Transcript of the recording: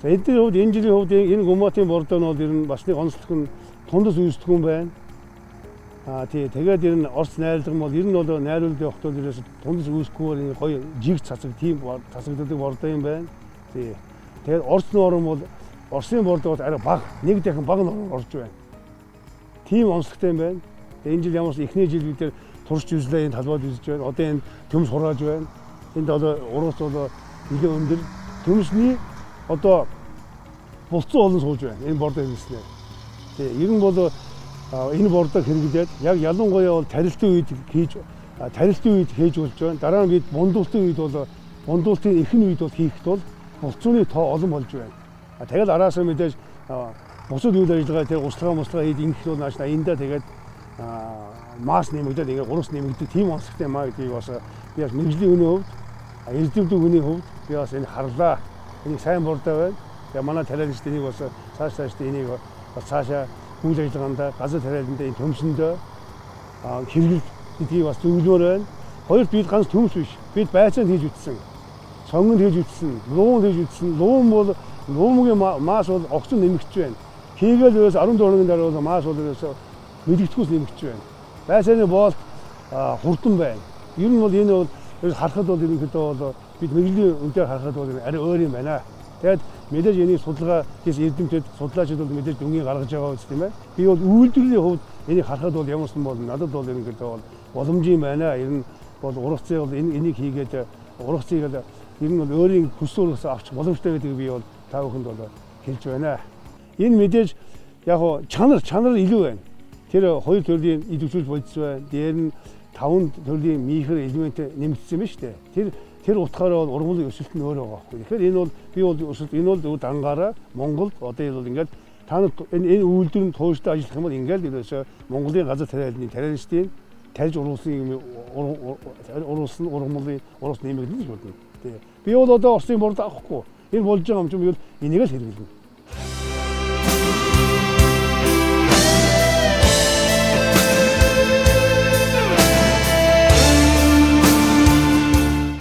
Эдгээр хувьд энэ жилийн хувьд энэ гуматын бордоо нь бол ер нь бас нэг онцлог нь тундас үүсдэг юм байна. Тэгээд ер нь Орос найрлагч бол ер нь бол найруулж явахдаа ерөөс тундас үүсэхгүйгээр энэ гоё жиг цацаг тийм цацагддаг бордоо юм байна. Тэгээд Орос норм бол Оросын бордоо арай бага, нэг дахин бага норм орж байна. Тийм онцлогтой юм байна. Энэ жил ямар ч эхний жил бид турш үзлээ, энэ талбайд үзэж байна. Одоо энэ төмс хурааж байна. Энд одоо урууц бол нэлээд өндөр. Төмсний одоо булцсан олон сууж байна. Энэ бордоо хийснээр. Ер нь бол энэ бордоо хэрэглээд яг ялангуяа бол тарилтын үед хийж болж байна. Дараа нь бид бундуултын үед бол бундуултын ихэнх үед бол хийхэд бол булцууны тоо олон болж байна. Тэгээд араас нь мэдээж бусад үйл ажиллагаа тэр услага хийж ингэх бол нааш эндээ тэгээд мас нэмэгдээд ингээ урус нэмэгдэх тийм онцлогтой маа гэдгийг бас би бас мэргэжлийн хүний хувьд эрдэмтдийн хүний хувьд би бас энэ харлаа. Энийг сайн бордоо байна. Тэгээ манай тариалагчид энийг бас цааш энийг бас цаашаа үйл ажиллагаанд газар тариаланд энэ төмсөндөө хэрэглэх гэдгийг бас зөвлөмөр байна. Хоёрт бид ганц төмс биш. Бид байцаанд хийж үтсэн. Сонгонд хийж үтсэн. Луунд хийж үтсэн. Луумгийн мас бол огцон нэмэгдэж байна. Хийгээл ерөөс 14 хоногийн дараа бол мас бол ерөөс мэдгэдэггүйс нэмэгдэж байна. Байцааны боолт хурдан байна. Ер нь бол энэ бол харахад бол ерөнхийдөө бол бид мэргэжлийн үнээр харахад бол арай өөр юм байна. Тэгээд мэдээж энийг судалгаа хийх эрдэмтэд судлаачид бол мэдээж дүнгийн гаргаж байгаа үст тийм ээ. Би бол үйлдвэрлэлийн хувьд энийг харахад бол ямарсан бол надад бол ерөнхийдөө бол боломжийн байна. Ер нь бол ургацыг бол энийг хийгээд ургацыг ер нь бол өөрийн хүссэн ургацаа авчих боломжтой гэдгийг би бол та бүхэнд бол хэлж байна. Энэ мэдээж яг чанар илүү байна. Тэр хоёр төрлийн идэвхжүүлж бодсон байна. Дээр нь 5 төрлийн микро элемент нэмэгдсэн байна шүү дээ. Тэр утгаараа бол ургамлын өсөлт нь өөр байгаа байхгүй. Тэгэхээр энэ бол би бол энэ бол дангаараа Монголд одоо энэ бол ингээд та нар энэ үйлдвэрийн тууштай ажиллах юм бол ингээд ерөөсөө Монголын газар тариалны тариалчдын тарьж уруулсан ургамлын нэмэгдэн гэж бодно. Би бол одоо Оросын борд авахгүй. Энэ болж байгаа юм чинь би бол энийг л хэрэглэнэ.